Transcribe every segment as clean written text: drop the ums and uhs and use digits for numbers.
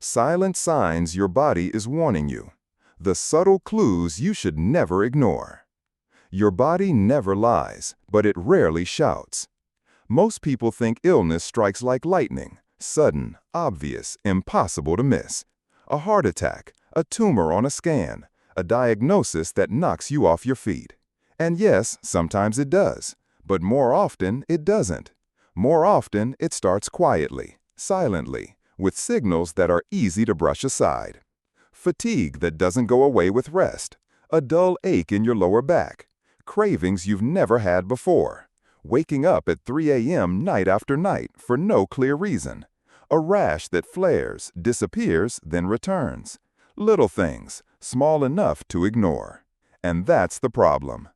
Silent signs your body is warning you. The subtle clues you should never ignore. Your body never lies, but it rarely shouts. Most people think illness strikes like lightning, sudden, obvious, impossible to miss. A heart attack, a tumor on a scan, a diagnosis that knocks you off your feet. And yes, sometimes it does, but more often it doesn't. More often it starts quietly, silently, with signals that are easy to brush aside. Fatigue that doesn't go away with rest, a dull ache in your lower back, cravings you've never had before, waking up at 3 a.m. night after night for no clear reason, a rash that flares, disappears, then returns. Little things, small enough to ignore. And that's the problem.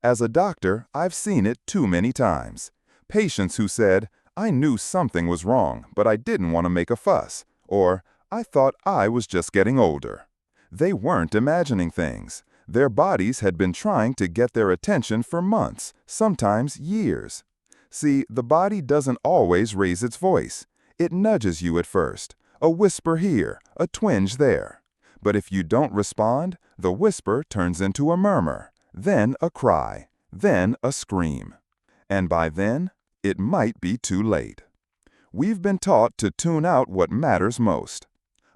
As a doctor, I've seen it too many times. Patients who said, "I knew something was wrong, but I didn't want to make a fuss," or "I thought I was just getting older." They weren't imagining things. Their bodies had been trying to get their attention for months, sometimes years. See, the body doesn't always raise its voice. It nudges you at first, a whisper here, a twinge there. But if you don't respond, the whisper turns into a murmur, then a cry, then a scream. And by then, it might be too late. We've been taught to tune out what matters most.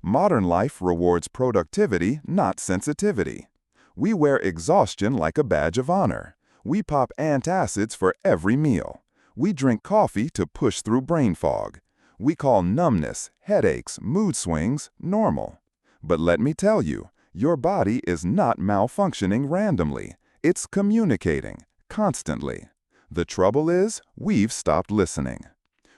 Modern life rewards productivity, not sensitivity. We wear exhaustion like a badge of honor. We pop antacids for every meal. We drink coffee to push through brain fog. We call numbness, headaches, mood swings normal. But let me tell you, your body is not malfunctioning randomly. It's communicating, constantly. The trouble is, we've stopped listening.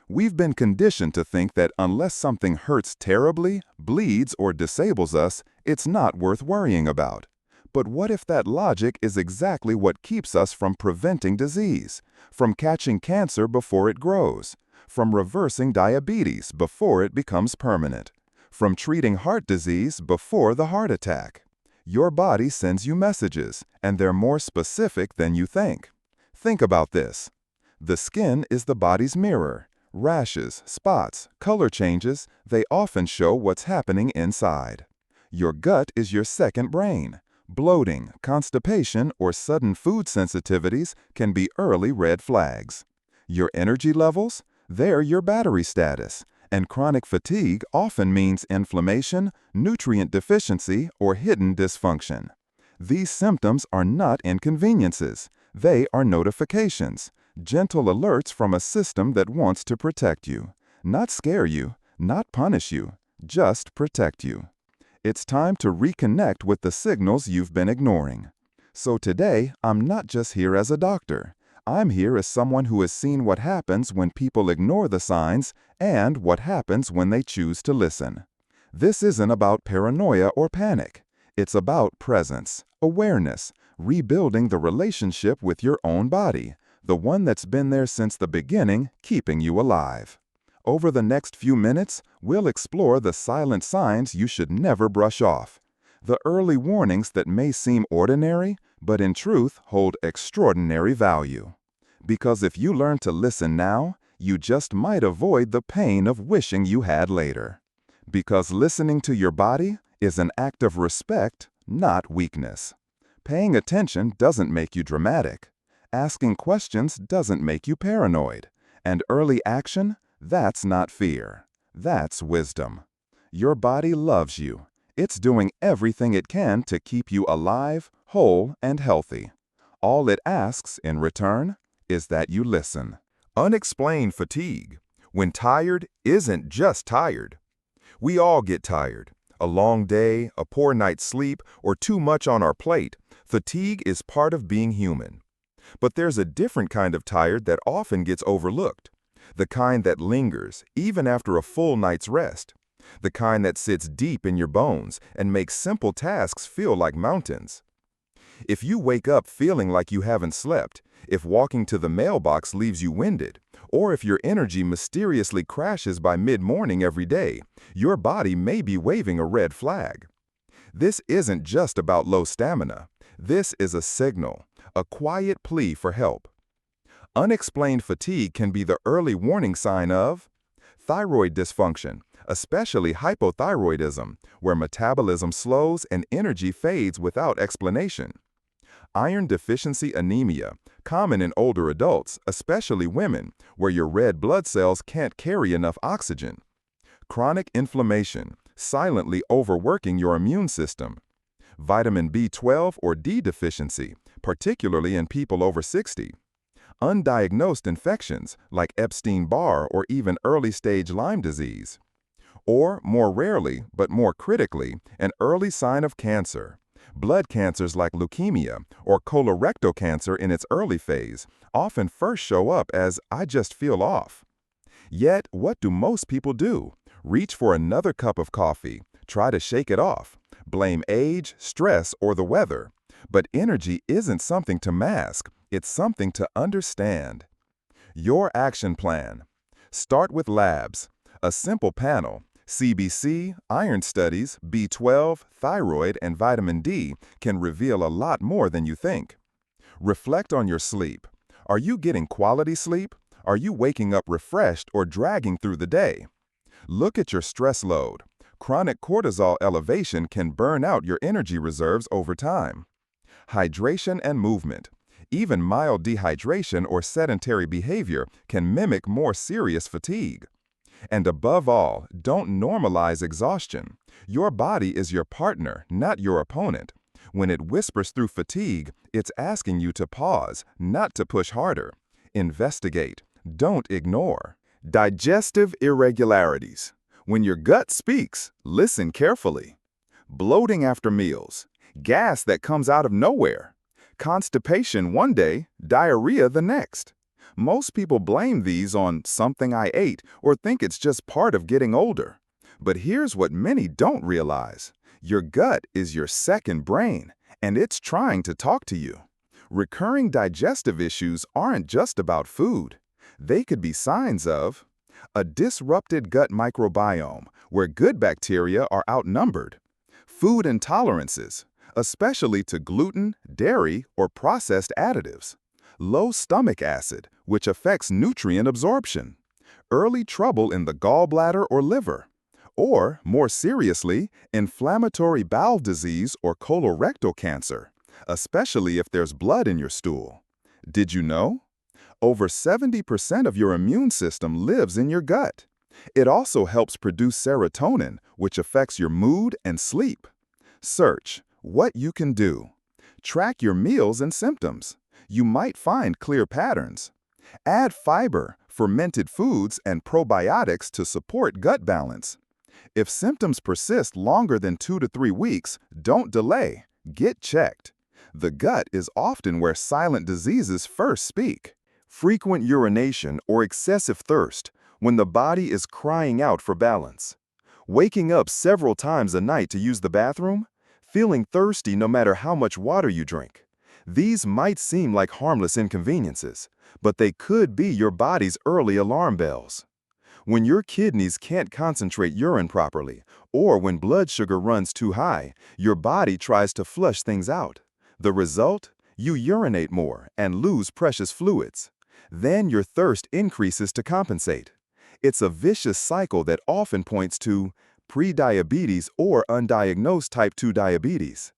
We've been conditioned to think that unless something hurts terribly, bleeds, or disables us, it's not worth worrying about. But what if that logic is exactly what keeps us from preventing disease, from catching cancer before it grows, from reversing diabetes before it becomes permanent, from treating heart disease before the heart attack? Your body sends you messages, and they're more specific than you think. Think about this. The skin is the body's mirror. Rashes, spots, color changes, they often show what's happening inside. Your gut is your second brain. Bloating, constipation, or sudden food sensitivities can be early red flags. Your energy levels? They're your battery status. And chronic fatigue often means inflammation, nutrient deficiency, or hidden dysfunction. These symptoms are not inconveniences. They are notifications, gentle alerts from a system that wants to protect you. Not scare you, not punish you, just protect you. It's time to reconnect with the signals you've been ignoring. So today, I'm not just here as a doctor. I'm here as someone who has seen what happens when people ignore the signs and what happens when they choose to listen. This isn't about paranoia or panic. It's about presence, awareness, rebuilding the relationship with your own body, the one that's been there since the beginning, keeping you alive. Over the next few minutes, we'll explore the silent signs you should never brush off. The early warnings that may seem ordinary, but in truth hold extraordinary value. Because if you learn to listen now, you just might avoid the pain of wishing you had later. Because listening to your body is an act of respect, not weakness. Paying attention doesn't make you dramatic. Asking questions doesn't make you paranoid. And early action? That's not fear. That's wisdom. Your body loves you. It's doing everything it can to keep you alive, whole, and healthy. All it asks in return is that you listen. Unexplained fatigue. When tired isn't just tired. We all get tired. A long day, a poor night's sleep, or too much on our plate. Fatigue is part of being human. But there's a different kind of tired that often gets overlooked. The kind that lingers, even after a full night's rest. The kind that sits deep in your bones and makes simple tasks feel like mountains. If you wake up feeling like you haven't slept, if walking to the mailbox leaves you winded, or if your energy mysteriously crashes by mid-morning every day, your body may be waving a red flag. This isn't just about low stamina. This is a signal, a quiet plea for help. Unexplained fatigue can be the early warning sign of Thyroid dysfunction, especially hypothyroidism, where metabolism slows and energy fades without explanation. Iron deficiency anemia, common in older adults, especially women, where your red blood cells can't carry enough oxygen. Chronic inflammation, silently overworking your immune system. Vitamin B12 or D deficiency, particularly in people over 60. Undiagnosed infections like Epstein-Barr or even early-stage Lyme disease. Or, more rarely, but more critically, an early sign of cancer. Blood cancers like leukemia or colorectal cancer in its early phase often first show up as "I just feel off." Yet, what do most people do? Reach for another cup of coffee, try to shake it off, blame age, stress, or the weather. But energy isn't something to mask, it's something to understand. Your action plan. Start with labs. A simple panel, CBC, iron studies, B12, thyroid, and vitamin D can reveal a lot more than you think. Reflect on your sleep. Are you getting quality sleep? Are you waking up refreshed or dragging through the day? Look at your stress load. Chronic cortisol elevation can burn out your energy reserves over time. Hydration and movement. Even mild dehydration or sedentary behavior can mimic more serious fatigue. And above all, don't normalize exhaustion. Your body is your partner, not your opponent. When it whispers through fatigue, it's asking you to pause, not to push harder. Investigate. Don't ignore. Digestive irregularities. When your gut speaks, listen carefully. Bloating after meals. Gas that comes out of nowhere. Constipation one day, diarrhea the next. Most people blame these on something I ate or think it's just part of getting older. But here's what many don't realize. Your gut is your second brain, and it's trying to talk to you. Recurring digestive issues aren't just about food. They could be signs of a disrupted gut microbiome, where good bacteria are outnumbered. Food intolerances, especially to gluten, dairy, or processed additives. Low stomach acid, which affects nutrient absorption. Early trouble in the gallbladder or liver. Or, more seriously, inflammatory bowel disease or colorectal cancer, especially if there's blood in your stool. Did you know? Over 70% of your immune system lives in your gut. It also helps produce serotonin, which affects your mood and sleep. Search what you can do. Track your meals and symptoms. You might find clear patterns. Add fiber, fermented foods, and probiotics to support gut balance. If symptoms persist longer than 2 to 3 weeks, don't delay. Get checked. The gut is often where silent diseases first speak. Frequent urination or excessive thirst, when the body is crying out for balance. Waking up several times a night to use the bathroom. Feeling thirsty no matter how much water you drink. These might seem like harmless inconveniences, but they could be your body's early alarm bells. When your kidneys can't concentrate urine properly, or when blood sugar runs too high, your body tries to flush things out. The result? You urinate more and lose precious fluids. Then your thirst increases to compensate. It's a vicious cycle that often points to prediabetes or undiagnosed type 2 diabetes.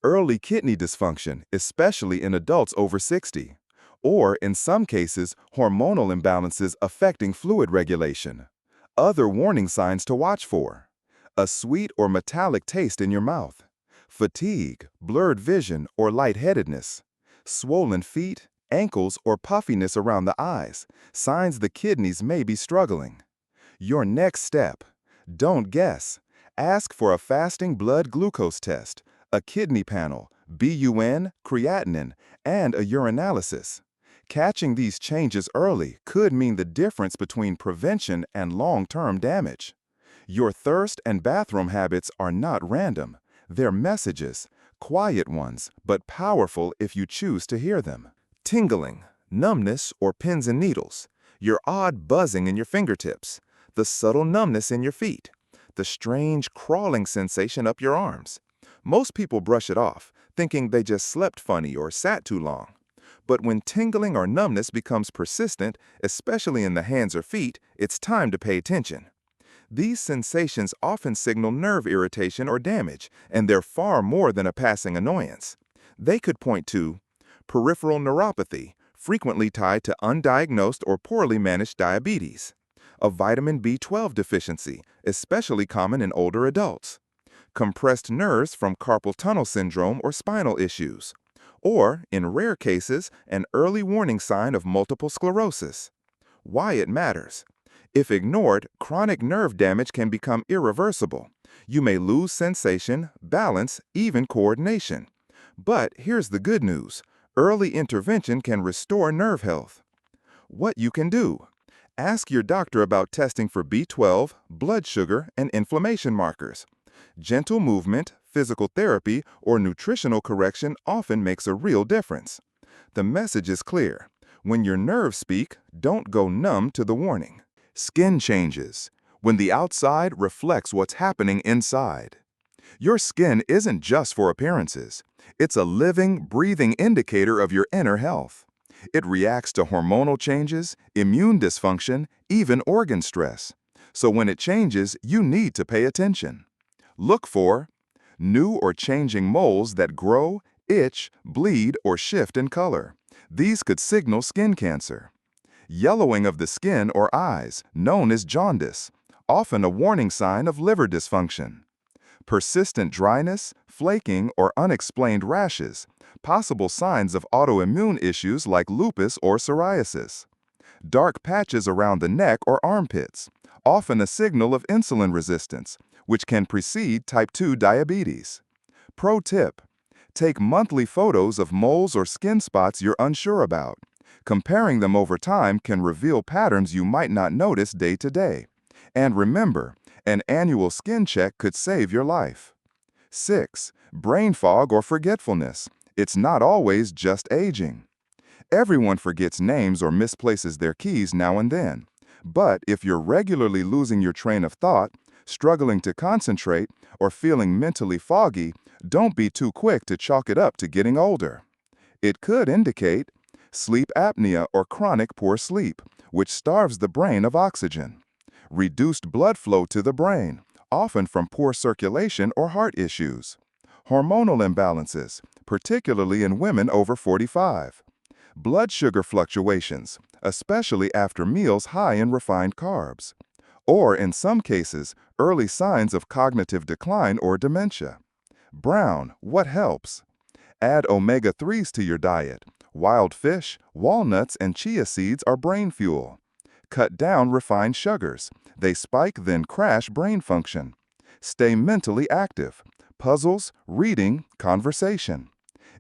Early kidney dysfunction, especially in adults over 60. Or, in some cases, hormonal imbalances affecting fluid regulation. Other warning signs to watch for. A sweet or metallic taste in your mouth. Fatigue, blurred vision, or lightheadedness. Swollen feet, ankles, or puffiness around the eyes. Signs the kidneys may be struggling. Your next step. Don't guess. Ask for a fasting blood glucose test, a kidney panel, BUN, creatinine, and a urinalysis. Catching these changes early could mean the difference between prevention and long-term damage. Your thirst and bathroom habits are not random. They're messages, quiet ones, but powerful if you choose to hear them. Tingling, numbness, or pins and needles. Your odd buzzing in your fingertips. The subtle numbness in your feet. The strange crawling sensation up your arms. Most people brush it off, thinking they just slept funny or sat too long. But when tingling or numbness becomes persistent, especially in the hands or feet, it's time to pay attention. These sensations often signal nerve irritation or damage, and they're far more than a passing annoyance. They could point to peripheral neuropathy, frequently tied to undiagnosed or poorly managed diabetes, a vitamin B12 deficiency, especially common in older adults, compressed nerves from carpal tunnel syndrome or spinal issues, or, in rare cases, an early warning sign of multiple sclerosis. Why it matters. If ignored, chronic nerve damage can become irreversible. You may lose sensation, balance, even coordination. But here's the good news. Early intervention can restore nerve health. What you can do. Ask your doctor about testing for B12, blood sugar, and inflammation markers. Gentle movement, physical therapy, or nutritional correction often makes a real difference. The message is clear. When your nerves speak, don't go numb to the warning. Skin changes. When the outside reflects what's happening inside. Your skin isn't just for appearances. It's a living, breathing indicator of your inner health. It reacts to hormonal changes, immune dysfunction, even organ stress. So when it changes, you need to pay attention. Look for new or changing moles that grow, itch, bleed, or shift in color. These could signal skin cancer. Yellowing of the skin or eyes, known as jaundice, often a warning sign of liver dysfunction. Persistent dryness, flaking, or unexplained rashes, possible signs of autoimmune issues like lupus or psoriasis. Dark patches around the neck or armpits, often a signal of insulin resistance, which can precede type 2 diabetes. Pro tip: take monthly photos of moles or skin spots you're unsure about. Comparing them over time can reveal patterns you might not notice day to day. And remember, an annual skin check could save your life. 6. Brain fog or forgetfulness. It's not always just aging. Everyone forgets names or misplaces their keys now and then. But if you're regularly losing your train of thought, struggling to concentrate, or feeling mentally foggy, don't be too quick to chalk it up to getting older. It could indicate sleep apnea or chronic poor sleep, which starves the brain of oxygen. Reduced blood flow to the brain, often from poor circulation or heart issues. Hormonal imbalances, particularly in women over 45. Blood sugar fluctuations, especially after meals high in refined carbs. Or, in some cases, early signs of cognitive decline or dementia. Brown, what helps? Add omega-3s to your diet. Wild fish, walnuts, and chia seeds are brain fuel. Cut down refined sugars. They spike then crash brain function. Stay mentally active. Puzzles, reading, conversation.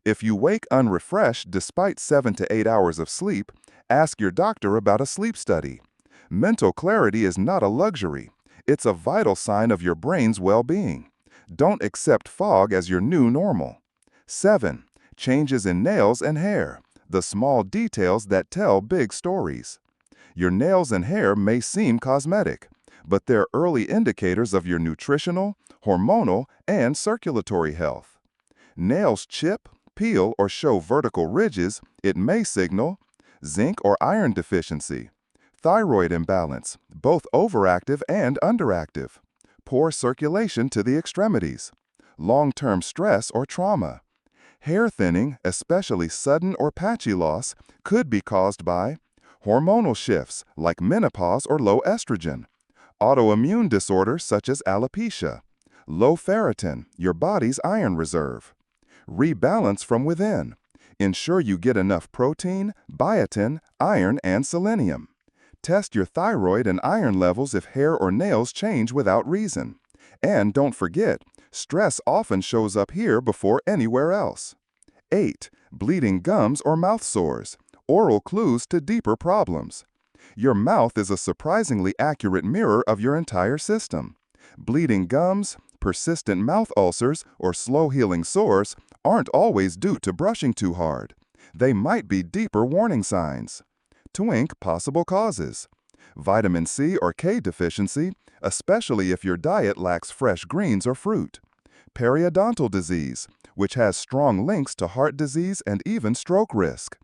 If you wake unrefreshed despite 7 to 8 hours of sleep, ask your doctor about a sleep study. Mental clarity is not a luxury. It's a vital sign of your brain's well-being. Don't accept fog as your new normal. 7. Changes in nails and hair. The small details that tell big stories. Your nails and hair may seem cosmetic, but they're early indicators of your nutritional, hormonal, and circulatory health. Nails chip, peel, or show vertical ridges, it may signal zinc or iron deficiency, thyroid imbalance, both overactive and underactive, poor circulation to the extremities, long-term stress or trauma. Hair thinning, especially sudden or patchy loss, could be caused by hormonal shifts like menopause or low estrogen, autoimmune disorders such as alopecia, low ferritin, your body's iron reserve. Rebalance from within. Ensure you get enough protein, biotin, iron, and selenium. Test your thyroid and iron levels if hair or nails change without reason. And don't forget, stress often shows up here before anywhere else. 8. Bleeding gums or mouth sores. Oral clues to deeper problems. Your mouth is a surprisingly accurate mirror of your entire system. Bleeding gums, persistent mouth ulcers, or slow-healing sores aren't always due to brushing too hard. They might be deeper warning signs. Twink possible causes. Vitamin C or K deficiency, especially if your diet lacks fresh greens or fruit. Periodontal disease, which has strong links to heart disease and even stroke risk.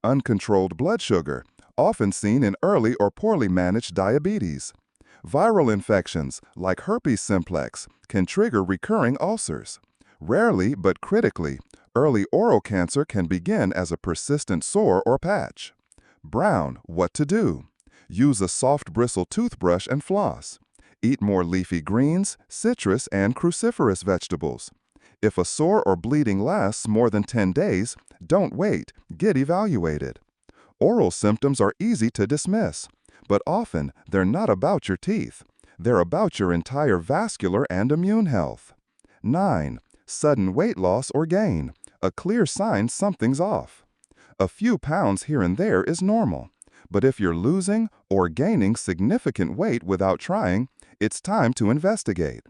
Uncontrolled blood sugar, often seen in early or poorly managed diabetes. Viral infections, like herpes simplex, can trigger recurring ulcers. Rarely, but critically, early oral cancer can begin as a persistent sore or patch. Brown, what to do? Use a soft bristle toothbrush and floss. Eat more leafy greens, citrus, and cruciferous vegetables. If a sore or bleeding lasts more than 10 days, don't wait, get evaluated. Oral symptoms are easy to dismiss, but often they're not about your teeth. They're about your entire vascular and immune health. 9. Sudden weight loss or gain, a clear sign something's off. A few pounds here and there is normal, but if you're losing or gaining significant weight without trying, it's time to investigate.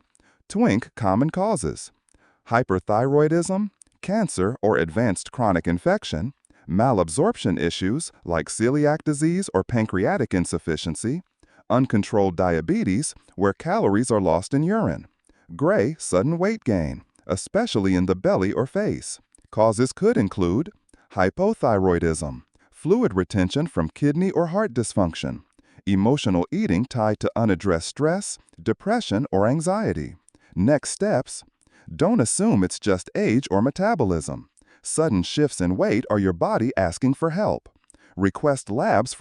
Twink common causes: hyperthyroidism, cancer or advanced chronic infection, malabsorption issues like celiac disease or pancreatic insufficiency, uncontrolled diabetes where calories are lost in urine, gray sudden weight gain, especially in the belly or face. Causes could include hypothyroidism, fluid retention from kidney or heart dysfunction, emotional eating tied to unaddressed stress, depression, or anxiety. Next steps: don't assume it's just age or metabolism. Sudden shifts in weight are your body asking for help. Request labs